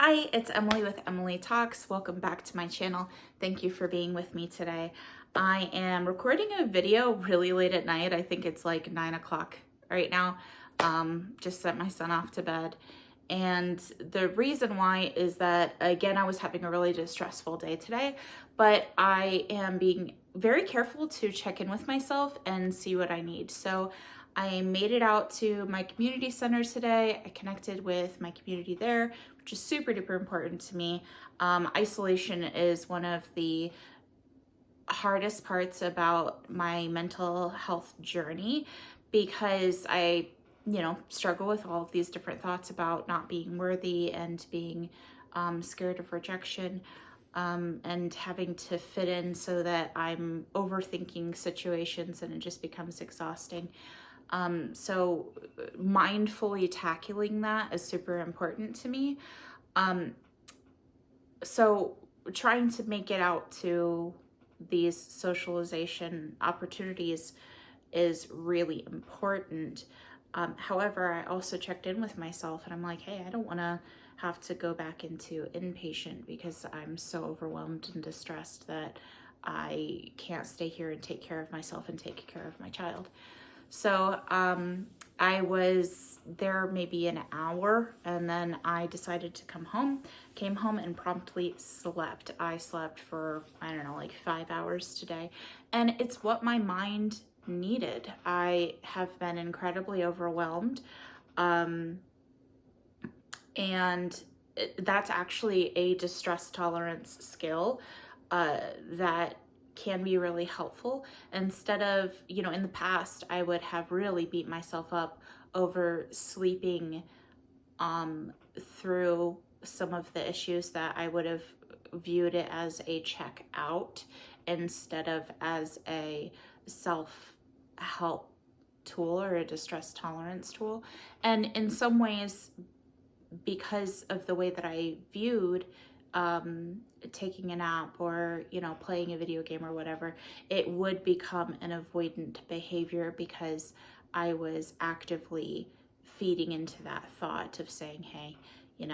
Hi, it's Emily with Emily Talks. Welcome back to my channel. Thank you for being with me today. I am recording a video really late at night. I think it's like 9 o'clock right now. Just sent my son off to bed. And the reason why is that, again, I was having a really distressful day today, but I am being very careful to check in with myself and see what I need. So I made it out to my community center today. I connected with my community there, which is super duper important to me. Isolation is one of the hardest parts about my mental health journey because I struggle with all of these different thoughts about not being worthy and being scared of rejection, and having to fit in so that I'm overthinking situations and it just becomes exhausting. So mindfully tackling that is super important to me. So trying to make it out to these socialization opportunities is really important. However, I also checked in with myself and I'm like, hey, I don't want to have to go back into inpatient because I'm so overwhelmed and distressed that I can't stay here and take care of myself and take care of my child. So I was there maybe an hour and then I decided to come home, came home and promptly slept. I slept for, I don't know, like 5 hours today. And it's what my mind needed. I have been incredibly overwhelmed. And that's actually a distress tolerance skill that can be really helpful. Instead of, in the past, I would have really beat myself up over sleeping through some of the issues that I would have viewed it as a check out instead of as a self-help tool or a distress tolerance tool. And in some ways, because of the way that I viewed taking a nap or, playing a video game or whatever, it would become an avoidant behavior because I was actively feeding into that thought of saying, hey, I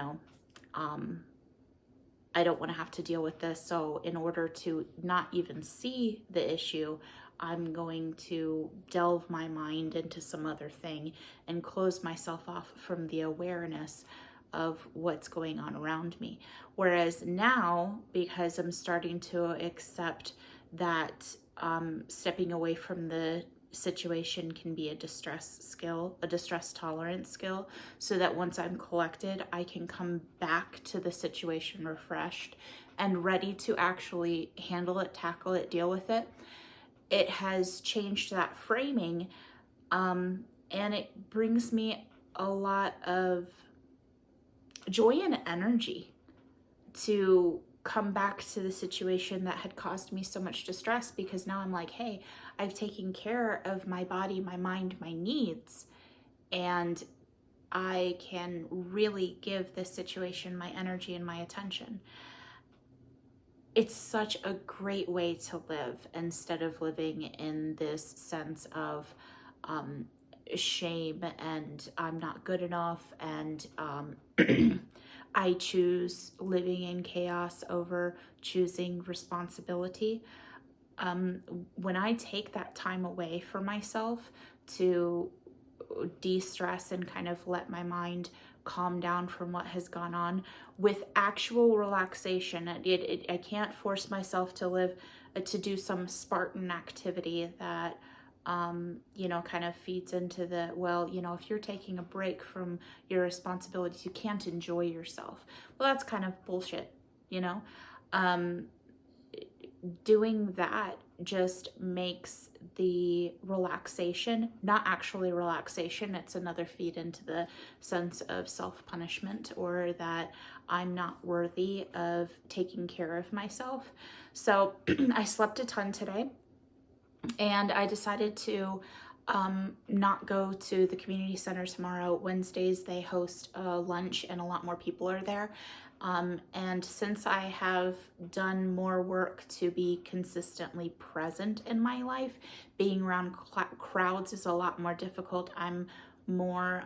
don't want to have to deal with this. So in order to not even see the issue, I'm going to delve my mind into some other thing and close myself off from the awareness of what's going on around me. Whereas now, because I'm starting to accept that stepping away from the situation can be a distress skill, a distress tolerance skill, so that once I'm collected, I can come back to the situation refreshed and ready to actually handle it, tackle it, deal with it. It has changed that framing, and it brings me a lot of joy and energy to come back to the situation that had caused me so much distress, because now I'm like, hey, I've taken care of my body, my mind, my needs, and I can really give this situation my energy and my attention. It's such a great way to live instead of living in this sense of shame and I'm not good enough, and I choose living in chaos over choosing responsibility. When I take that time away for myself to de-stress and kind of let my mind calm down from what has gone on with actual relaxation, I can't force myself to live, to do some Spartan activity that kind of feeds into the, well, if you're taking a break from your responsibilities, you can't enjoy yourself. Well, that's kind of bullshit, doing that just makes the relaxation not actually relaxation. It's another feed into the sense of self-punishment, or that I'm not worthy of taking care of myself. So I slept a ton today. And I decided to not go to the community center tomorrow. Wednesdays, they host a lunch and a lot more people are there. And since I have done more work to be consistently present in my life, being around crowds is a lot more difficult. I'm more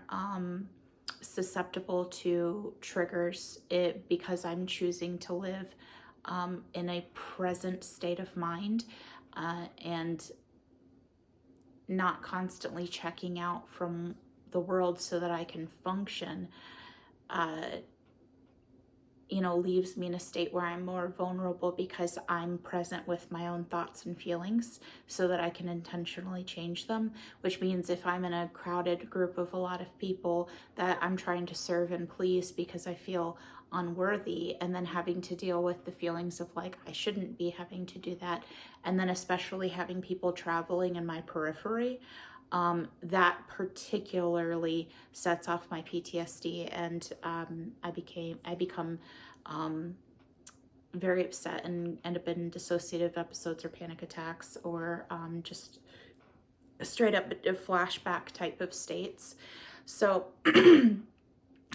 susceptible to triggers because I'm choosing to live in a present state of mind and not constantly checking out from the world so that I can function, leaves me in a state where I'm more vulnerable because I'm present with my own thoughts and feelings so that I can intentionally change them, which means if I'm in a crowded group of a lot of people that I'm trying to serve and please because I feel unworthy, and then having to deal with the feelings of like, I shouldn't be having to do that. And then especially having people traveling in my periphery, that particularly sets off my PTSD, and I become very upset and end up in dissociative episodes or panic attacks, or just straight up flashback type of states. So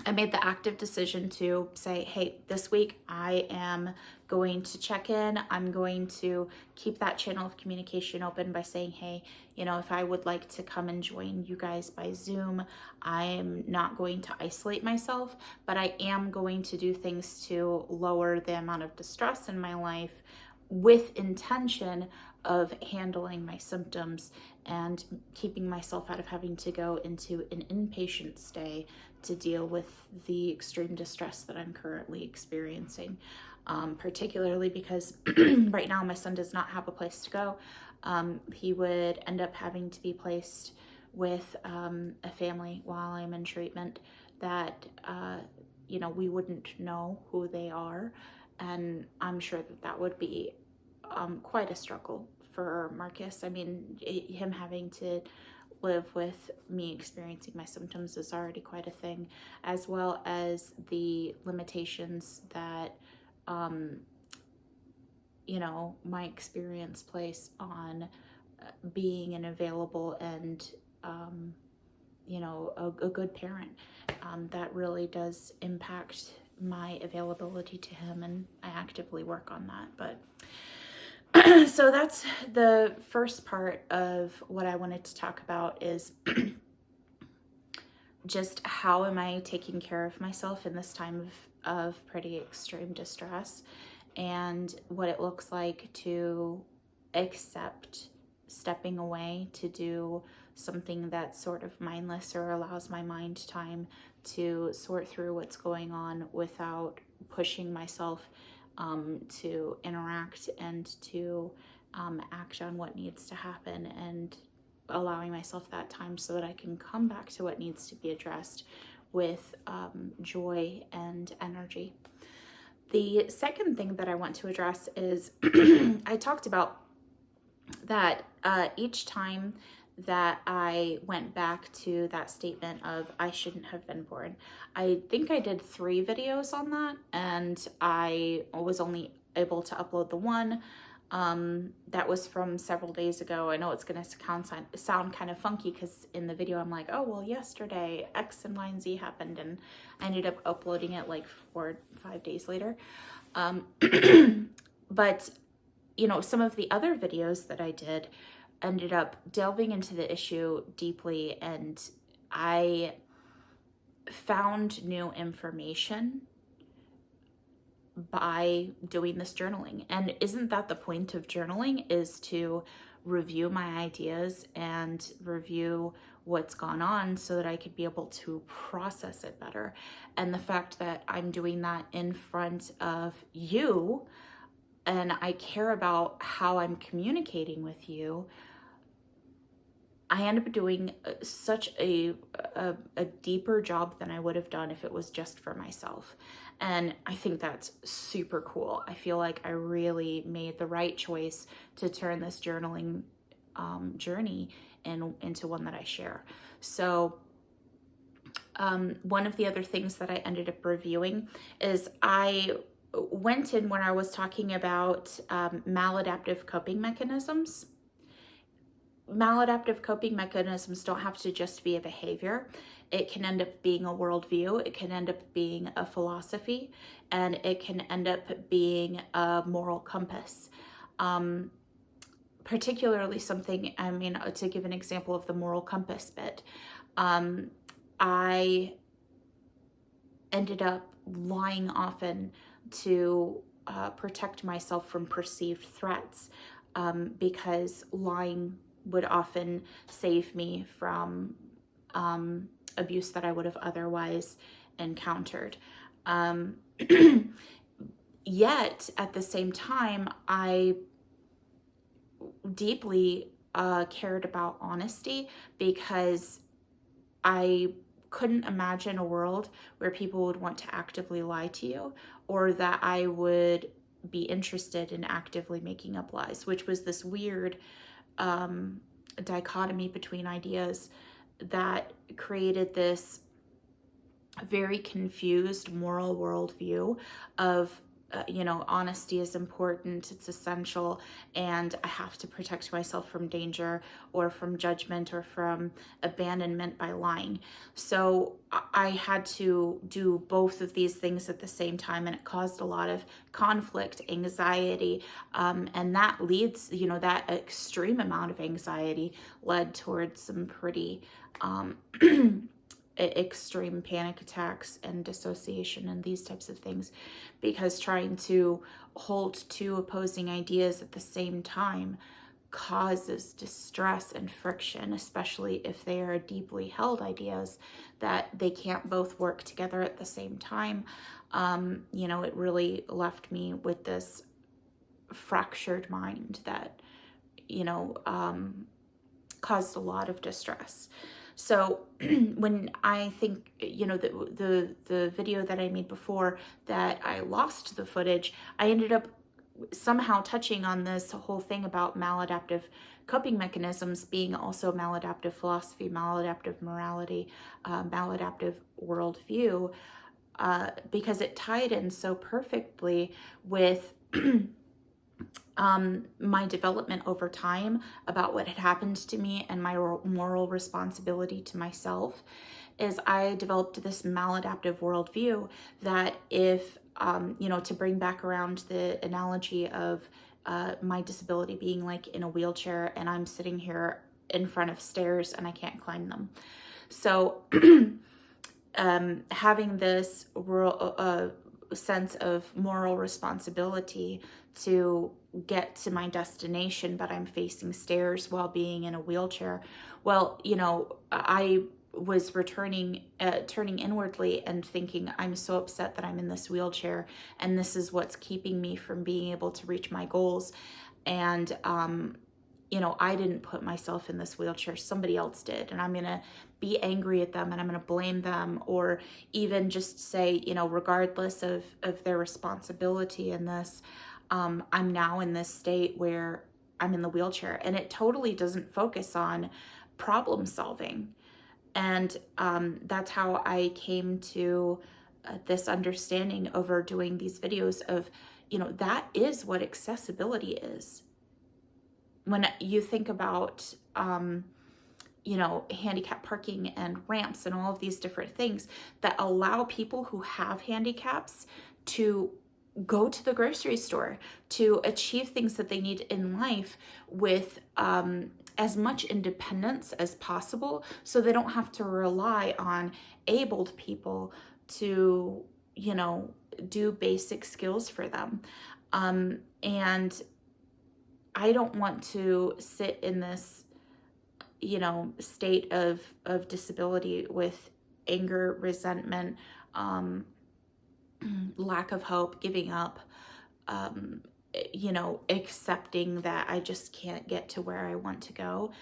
I made the active decision to say, hey, this week I am going to check in. I'm going to keep that channel of communication open by saying, hey, if I would like to come and join you guys by Zoom, I am not going to isolate myself, but I am going to do things to lower the amount of distress in my life with intention of handling my symptoms and keeping myself out of having to go into an inpatient stay to deal with the extreme distress that I'm currently experiencing, particularly because right now my son does not have a place to go. He would end up having to be placed with a family while I'm in treatment that, we wouldn't know who they are. And I'm sure that would be quite a struggle for Marcus. I mean, him having to live with me experiencing my symptoms is already quite a thing, as well as the limitations that, my experience place on being an available and, a good parent. That really does impact my availability to him, and I actively work on that. But so that's the first part of what I wanted to talk about, is just how am I taking care of myself in this time of pretty extreme distress, and what it looks like to accept stepping away to do something that's sort of mindless or allows my mind time to sort through what's going on without pushing myself to interact and to act on what needs to happen, and allowing myself that time so that I can come back to what needs to be addressed with joy and energy. The second thing that I want to address is I talked about that each time that I went back to that statement of I shouldn't have been born. I think I did 3 videos on that, and I was only able to upload the one. That was from several days ago. I know it's going to sound kind of funky because in the video I'm like, oh, well, yesterday X and Y and Z happened, and I ended up uploading it like 4 or 5 days later. But, some of the other videos that I did ended up delving into the issue deeply, and I found new information by doing this journaling. And isn't that the point of journaling, is to review my ideas and review what's gone on so that I could be able to process it better. And the fact that I'm doing that in front of you, and I care about how I'm communicating with you, I end up doing such a deeper job than I would have done if it was just for myself. And I think that's super cool. I feel like I really made the right choice to turn this journaling journey into one that I share. So one of the other things that I ended up reviewing is I went in when I was talking about maladaptive coping mechanisms. Maladaptive coping mechanisms don't have to just be a behavior. It can end up being a worldview. It can end up being a philosophy, and it can end up being a moral compass. Particularly something, to give an example of the moral compass bit, I ended up lying often to protect myself from perceived threats, because lying would often save me from abuse that I would have otherwise encountered. Um, Yet at the same time, I deeply cared about honesty, because I couldn't imagine a world where people would want to actively lie to you, or that I would be interested in actively making up lies, which was this weird dichotomy between ideas that created this very confused moral worldview of honesty is important, it's essential, and I have to protect myself from danger or from judgment or from abandonment by lying. So I had to do both of these things at the same time, and it caused a lot of conflict, anxiety, and that leads, that extreme amount of anxiety led towards some pretty extreme panic attacks and dissociation and these types of things, because trying to hold two opposing ideas at the same time causes distress and friction, especially if they are deeply held ideas that they can't both work together at the same time. It really left me with this fractured mind that, caused a lot of distress. So when I think, the video that I made before that I lost the footage, I ended up somehow touching on this whole thing about maladaptive coping mechanisms being also maladaptive philosophy, maladaptive morality, maladaptive worldview, because it tied in so perfectly with my development over time about what had happened to me and my moral responsibility to myself. Is I developed this maladaptive worldview that if, to bring back around the analogy of my disability being like in a wheelchair and I'm sitting here in front of stairs and I can't climb them. So having this sense of moral responsibility to get to my destination, but I'm facing stairs while being in a wheelchair. Well, I was turning inwardly and thinking, I'm so upset that I'm in this wheelchair, and this is what's keeping me from being able to reach my goals. And, I didn't put myself in this wheelchair, somebody else did. And I'm going to be angry at them and I'm going to blame them, or even just say, regardless of their responsibility in this, I'm now in this state where I'm in the wheelchair, and it totally doesn't focus on problem solving. And that's how I came to this understanding over doing these videos of, that is what accessibility is. When you think about, handicap parking and ramps and all of these different things that allow people who have handicaps to go to the grocery store, to achieve things that they need in life with as much independence as possible, so they don't have to rely on abled people to, do basic skills for them. And I don't want to sit in this, state of disability with anger, resentment, lack of hope, giving up, accepting that I just can't get to where I want to go.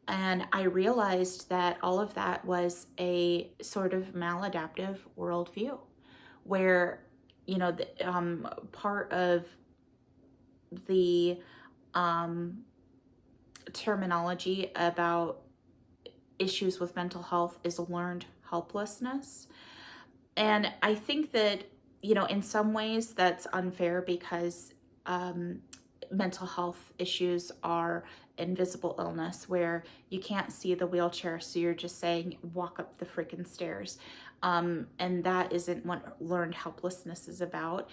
And I realized that all of that was a sort of maladaptive worldview, where, part of the terminology about issues with mental health is learned helplessness. And I think that, in some ways that's unfair, because mental health issues are invisible illness where you can't see the wheelchair, so you're just saying walk up the freaking stairs. And that isn't what learned helplessness is about.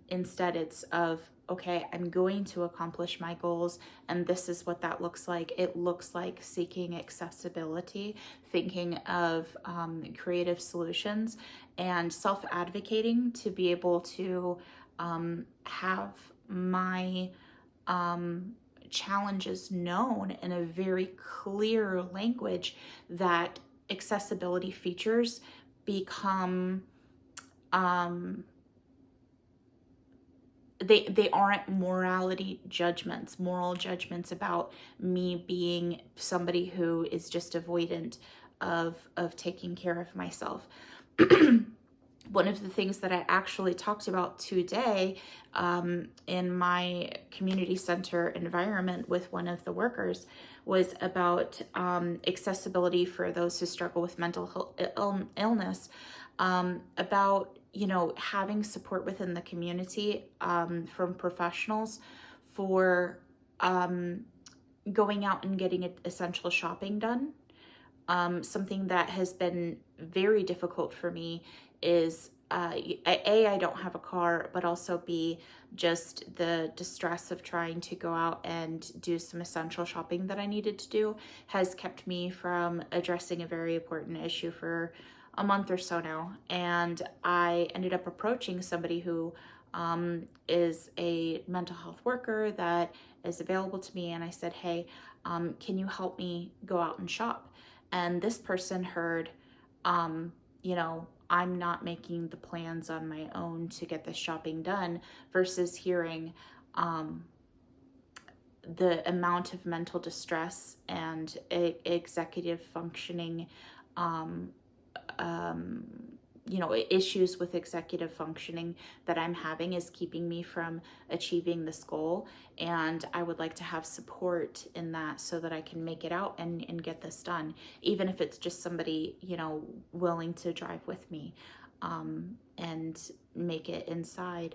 Instead, it's of, okay, I'm going to accomplish my goals, and this is what that looks like. It looks like seeking accessibility, thinking of creative solutions, and self-advocating to be able to have my challenges known in a very clear language, that accessibility features become they aren't moral judgments about me being somebody who is just avoidant of taking care of myself. One of the things that I actually talked about today in my community center environment with one of the workers was about accessibility for those who struggle with mental illness, about, having support within the community from professionals for going out and getting essential shopping done. Something that has been very difficult for me is A, I don't have a car, but also B, just the distress of trying to go out and do some essential shopping that I needed to do has kept me from addressing a very important issue for a month or so now. And I ended up approaching somebody who is a mental health worker that is available to me. And I said, hey, can you help me go out and shop? And this person heard, I'm not making the plans on my own to get this shopping done, versus hearing the amount of mental distress and executive functioning, issues with executive functioning that I'm having is keeping me from achieving this goal. And I would like to have support in that so that I can make it out and get this done, even if it's just somebody, willing to drive with me and make it inside.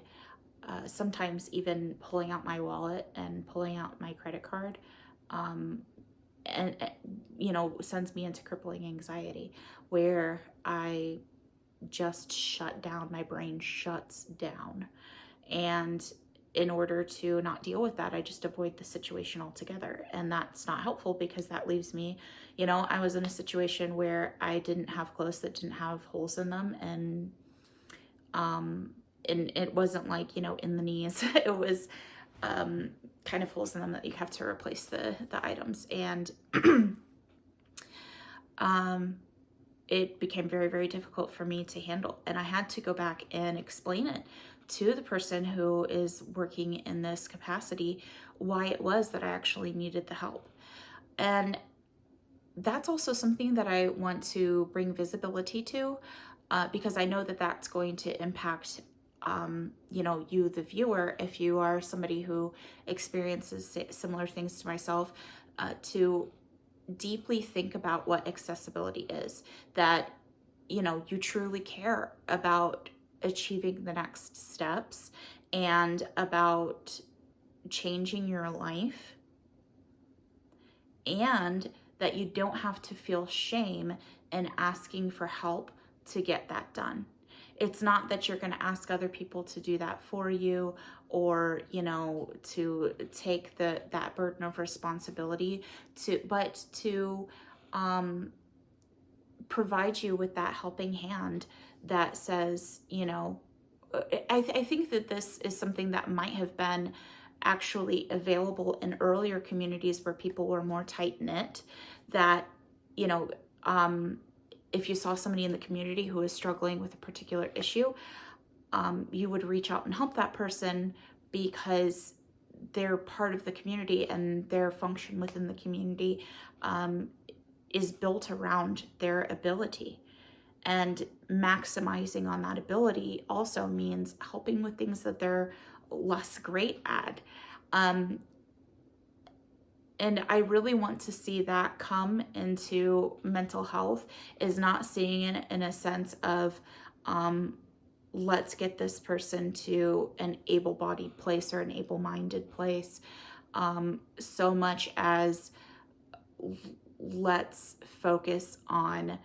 Sometimes even pulling out my wallet and pulling out my credit card and sends me into crippling anxiety, where I just shut down. My brain shuts down. And in order to not deal with that, I just avoid the situation altogether. And that's not helpful, because that leaves me, I was in a situation where I didn't have clothes that didn't have holes in them. And it wasn't like, in the knees. It was kind of holes in them that you have to replace the items. And it became very, very difficult for me to handle. And I had to go back and explain it to the person who is working in this capacity, why it was that I actually needed the help. And that's also something that I want to bring visibility to, because I know that that's going to impact you, the viewer, if you are somebody who experiences similar things to myself, to deeply think about what accessibility is, that, you truly care about achieving the next steps and about changing your life, and that you don't have to feel shame in asking for help to get that done. It's not that you're going to ask other people to do that for you, or, to take that burden of responsibility, but to provide you with that helping hand that says, I think that this is something that might have been actually available in earlier communities where people were more tight-knit, that, if you saw somebody in the community who was struggling with a particular issue, you would reach out and help that person because they're part of the community, and their function within the community is built around their ability. And maximizing on that ability also means helping with things that they're less great at. And I really want to see that come into mental health, is not seeing it in a sense of, let's get this person to an able-bodied place or an able-minded place, so much as let's focus on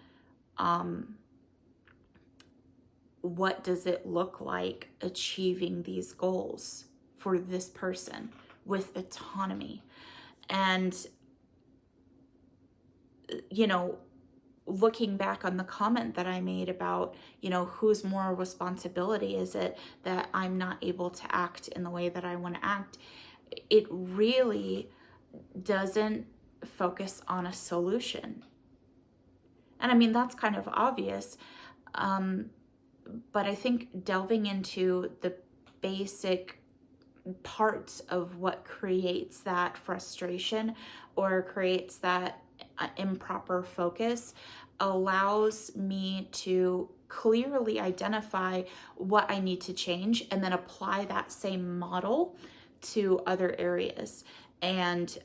what does it look like achieving these goals for this person with autonomy? And, you know, looking back on the comment that I made about, you know, whose moral responsibility is it that I'm not able to act in the way that I want to act? It really doesn't focus on a solution. And I mean, that's kind of obvious. But I think delving into the basic parts of what creates that frustration or creates that improper focus allows me to clearly identify what I need to change and then apply that same model to other areas, and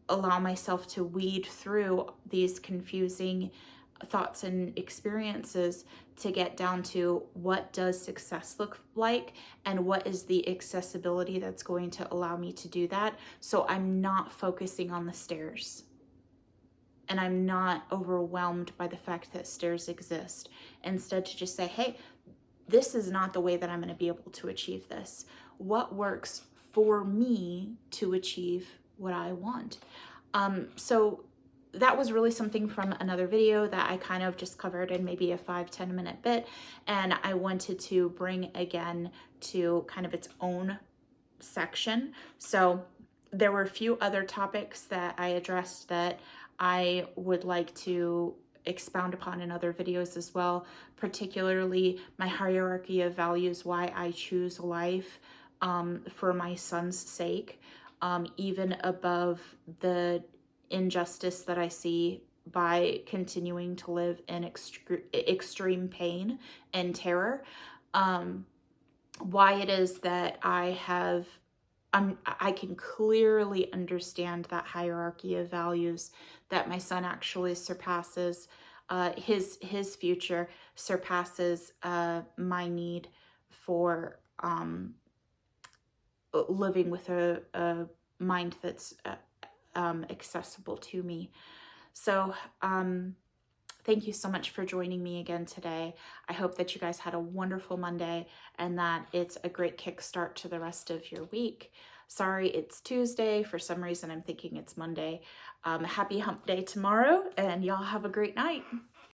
allow myself to weed through these confusing thoughts and experiences to get down to what does success look like and what is the accessibility that's going to allow me to do that, so I'm not focusing on the stairs and I'm not overwhelmed by the fact that stairs exist. Instead, to just say, hey, this is not the way that I'm going to be able to achieve this. What works for me to achieve what I want? So that was really something from another video that I kind of just covered in maybe a 5-10 minute bit. And I wanted to bring again to kind of its own section. So there were a few other topics that I addressed that I would like to expound upon in other videos as well, particularly my hierarchy of values, why I choose life for my son's sake, even above the injustice that I see by continuing to live in extreme pain and terror, why it is that I can clearly understand that hierarchy of values, that my son actually surpasses, his future surpasses my need for living with a mind that's accessible to me. So thank you so much for joining me again today. I hope that you guys had a wonderful Monday and that it's a great kickstart to the rest of your week. Sorry, it's Tuesday. For some reason, I'm thinking it's Monday. Happy hump day tomorrow, and y'all have a great night.